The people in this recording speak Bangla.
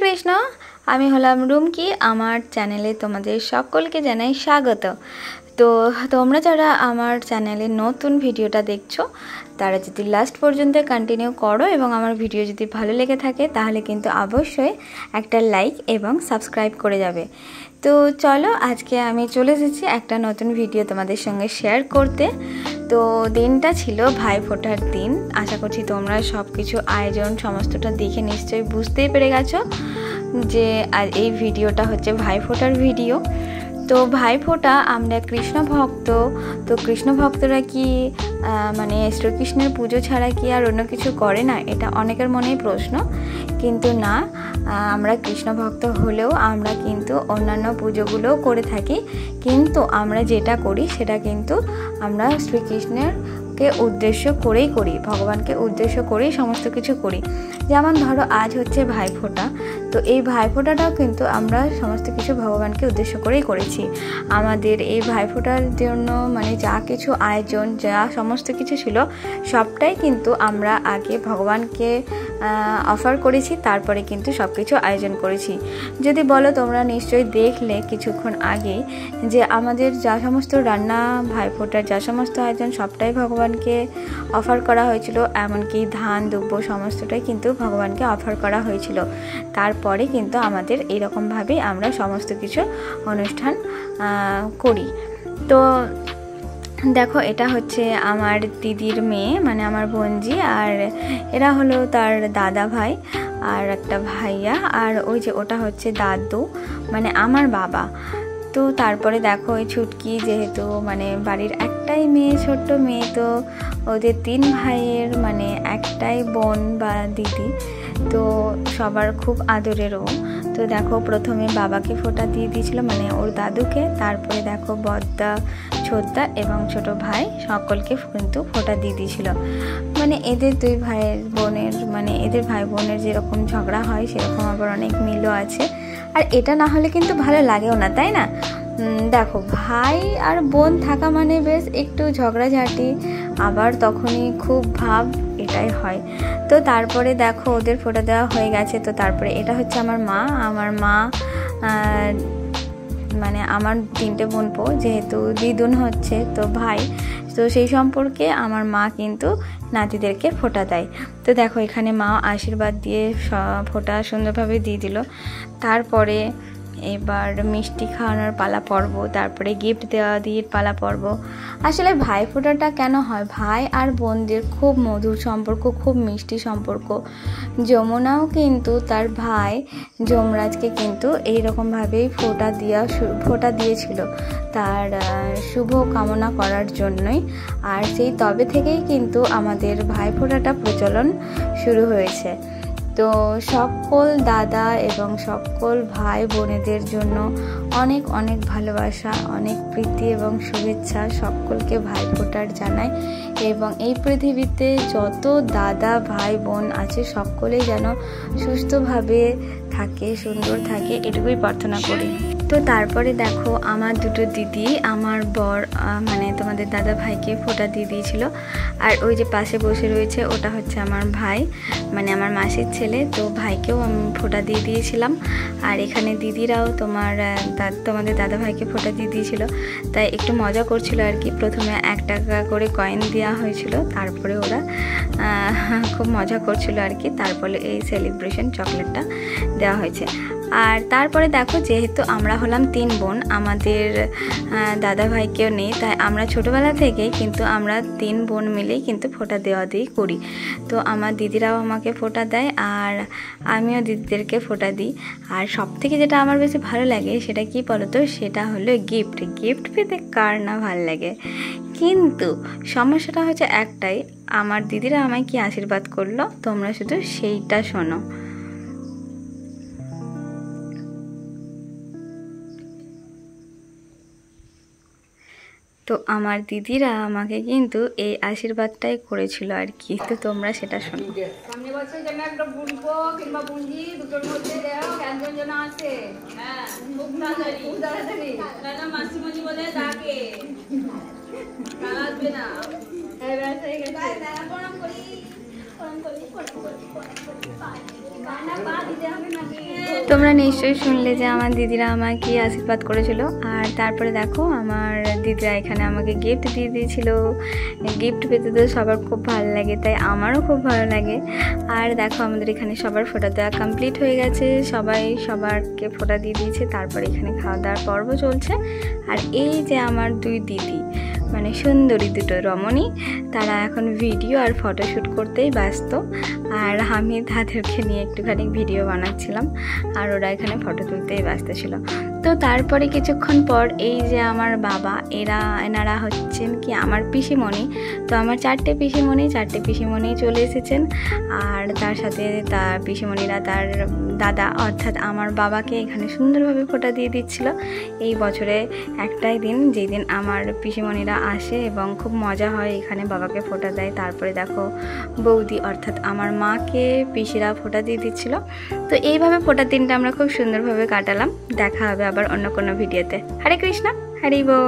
কৃষ্ণ। আমি হলাম রুমকি। আমার চ্যানেলে তোমাদের সকলকে জানাই স্বাগত। তো তোমরা যারা আমার চ্যানেলে নতুন ভিডিওটা দেখছো তারা যদি লাস্ট পর্যন্ত কন্টিনিউ করো এবং আমার ভিডিও যদি ভালো লেগে থাকে তাহলে কিন্তু অবশ্যই একটা লাইক এবং সাবস্ক্রাইব করে যাবে। তো চলো, আজকে আমি চলে এসেছি একটা নতুন ভিডিও তোমাদের সঙ্গে শেয়ার করতে। তো দিনটা ছিল ভাইফোঁটার দিন। আশা করছি তোমরা সব কিছু আয়োজন সমস্তটা দেখে নিশ্চয়ই বুঝতেই পেরে গেছো যে আর এই ভিডিওটা হচ্ছে ভাইফোঁটার ভিডিও। তো ভাইফোঁটা আমরা কৃষ্ণ ভক্ত, তো কৃষ্ণ ভক্তরা কি মানে শ্রীকৃষ্ণের পুজো ছাড়া কি আর অন্য কিছু করে না? এটা অনেকের মনেই প্রশ্ন, কিন্তু না, আমরা কৃষ্ণ ভক্ত হলেও আমরা কিন্তু অন্যান্য পুজোগুলোও করে থাকি, কিন্তু আমরা যেটা করি সেটা কিন্তু আমরা শ্রীকৃষ্ণেরকে উদ্দেশ্য করেই করি, ভগবানকে উদ্দেশ্য করেই সমস্ত কিছু করি। যেমন ধরো আজ হচ্ছে ভাইফোঁটা, তো এই ভাইফোঁটাটাও কিন্তু আমরা সমস্ত কিছু ভগবানকে উদ্দেশ্য করেই করেছি। আমাদের এই ভাইফোঁটার জন্য মানে যা কিছু আয়োজন, যা সমস্ত কিছু ছিল সবটাই কিন্তু আমরা আগে ভগবানকে অফার করেছি, তারপরে কিন্তু সব কিছু আয়োজন করেছি। যদি বলো, তোমরা নিশ্চয়ই দেখলে কিছুক্ষণ আগে যে আমাদের যা সমস্ত রান্না, ভাইফোঁটার যা সমস্ত আয়োজন সবটাই ভগবানকে অফার করা হয়েছিল, এমনকি ধান দুব্য সমস্তটাই কিন্তু ভগবানকে অফার করা হয়েছিল। তারপরে কিন্তু আমাদের এইরকমভাবেই আমরা সমস্ত কিছু অনুষ্ঠান করি। তো দেখো, এটা হচ্ছে আমার দিদির মেয়ে, মানে আমার বোনজি, আর এরা হলো তার দাদা ভাই আর একটা ভাইয়া, আর ওই যে ওটা হচ্ছে দাদু, মানে আমার বাবা। তো তারপরে দেখো ওই ছুটকি, যেহেতু মানে বাড়ির একটাই মেয়ে, ছোট্ট মেয়ে, তো ওদের 3 ভাইয়ের মানে একটাই বোন বা দিদি, তো সবার খুব আদরেরও। তো দেখো প্রথমে বাবাকে ফোঁটা দিয়ে দিয়েছিল, মানে ওর দাদুকে, তারপরে দেখো বদ্দা, ছোদ্দা এবং ছোট ভাই সকলকে কিন্তু ফোঁটা দিয়ে দিয়েছিল। মানে এদের 2 ভাইয়ের বোনের, মানে এদের ভাই বোনের যেরকম ঝগড়া হয় সেরকম আবার অনেক মিলও আছে। আর এটা না হলে কিন্তু ভালো লাগেও না, তাই না? দেখো, ভাই আর বোন থাকা মানে বেশ একটু ঝগড়াঝাটি, আবার তখনই খুব ভাব, এটাই হয়। তো তারপরে দেখো ওদের ফোঁটা দেওয়া হয়ে গেছে। তো তারপরে এটা হচ্ছে আমার মা মানে আমার 3টে বোনপো, যেহেতু দিদুন হচ্ছে তো ভাই, তো সেই সম্পর্কে আমার মা কিন্তু নাতিদেরকে ফোঁটা দেয়। তো দেখো এখানে মা আশীর্বাদ দিয়ে ফোঁটা সুন্দরভাবে দিয়ে দিল। তারপরে এবার মিষ্টি খাওয়ানোর পালা পর্ব, তারপরে গিফট দেওয়া দিয়ে পালা পর্ব। আসলে ভাইফোঁটাটা কেন হয়? ভাই আর বোনদের খুব মধুর সম্পর্ক, খুব মিষ্টি সম্পর্ক। যমুনাও কিন্তু তার ভাই যমরাজকে কিন্তু এইরকমভাবেই ফোঁটা দিয়েছিল তার শুভ কামনা করার জন্যই। আর সেই তবে থেকেই কিন্তু আমাদের ভাইফোঁটাটা প্রচলন শুরু হয়েছে। তো সকল দাদা এবং সকল ভাই বোনেদের জন্য অনেক অনেক ভালোবাসা, অনেক প্রীতি এবং শুভেচ্ছা সকলকে ভাইফোঁটার জানাই। এবং এই পৃথিবীতে যত দাদা ভাই বোন আছে সকলেই যেন সুস্থভাবে থাকে, সুন্দর থাকে, এটুকুই প্রার্থনা করি। তো তারপরে দেখো আমার 2 দিদি, আমার বর মানে তোমাদের দাদা ভাইকে ফোঁটা দিয়ে দিয়েছিল। আর ওই যে পাশে বসে রয়েছে ওটা হচ্ছে আমার ভাই, মানে আমার মাসির ছেলে, তো ভাইকেও আমি ফোঁটা দিয়ে দিয়েছিলাম। আর এখানে দিদিরাও তোমাদের দাদা ভাইকে ফোঁটা দিয়ে দিয়েছিল, তাই একটু মজা করছিল আর কি। প্রথমে 1 টাকা করে কয়েন দেওয়া হয়েছিল, তারপরে ওরা খুব মজা করছিল আর কি। তারপরে এই সেলিব্রেশন চকলেটটা দেওয়া হয়েছে। আর তারপরে দেখো, যেহেতু আমরা হলাম 3 বোন, আমাদের দাদা ভাই কেউ নেই, তাই আমরা ছোটোবেলা থেকেই কিন্তু আমরা 3 বোন মিলেই কিন্তু ফোঁটা দেওয়া দিই করি। তো আমার দিদিরাও আমাকে ফোঁটা দেয় আর আমিও দিদিদেরকে ফোঁটা দিই। আর সবথেকে যেটা আমার বেশি ভালো লাগে সেটা কি বলো তো? সেটা হলো গিফট পেতে কার না ভালো লাগে। কিন্তু সমস্যাটা হচ্ছে একটাই, আমার দিদিরা আমায় কি আশীর্বাদ করলো তোমরা শুধু সেইটা শোনো। তো আমার দিদিরা আমাকে কিন্তু এই আশীর্বাদটাই করেছিল আর কি, তো তোমরা সেটা শোনো। সামনে বছর যেন একটা বুনবো কিংবা বুনজি দুটোর মধ্যে দেও ক্যান্সার যেন আসে। হ্যাঁ, খুব তাড়াতাড়ি না মাসিমণি বলে ডাকে, তার আসবে না। এই ব্যাস হয়ে গেছে। দাদা প্রণাম করি। তোমরা নিশ্চয়ই শুনলে যে আমার দিদিরা আমাকে আশীর্বাদ করেছিল। আর তারপরে দেখো আমার দিদিরা এখানে আমাকে গিফট দিয়ে দিয়েছিল। গিফট পেতে তো সবার খুব ভালো লাগে, তাই আমারও খুব ভালো লাগে। আর দেখো আমাদের এখানে সবার ফোঁটা দেওয়া কমপ্লিট হয়ে গেছে, সবাই সবারকে ফোঁটা দিয়ে দিয়েছে। তারপরে এখানে খাওয়া দাওয়ার পর্ব চলছে। আর এই যে আমার দুই দিদি, মানে সুন্দরী দুটো রমণী, তারা এখন ভিডিও আর ফটোশ্যুট করতেই ব্যস্ত। আর আমি তাদেরকে নিয়ে একটুখানি ভিডিও বানাচ্ছিলাম, আর ওরা এখানে ফটো তুলতেই ব্যস্ত ছিল। তো তারপরে কিছুক্ষণ পর এই যে আমার বাবা, এনারা হচ্ছেন কি আমার পিসিমণি। তো আমার চারটে পিসিমণি চলে এসেছেন। আর তার সাথে তার পিসিমণিরা তার দাদা অর্থাৎ আমার বাবাকে এখানে সুন্দরভাবে ফোঁটা দিয়ে দিচ্ছিল। এই বছরে একটাই দিন যেই দিন আমার পিসিমণিরা আসে এবং খুব মজা হয়, এখানে বাবাকে ফোঁটা দেয়। তারপরে দেখো বৌদি অর্থাৎ আমার মাকে পিসিরা ফোঁটা দিয়ে দিচ্ছিল। তো এইভাবে ফোঁটার দিনটা আমরা খুব সুন্দরভাবে কাটালাম। দেখা হবে আবার অন্য কোনো ভিডিওতে। হরে কৃষ্ণ, হরি বল।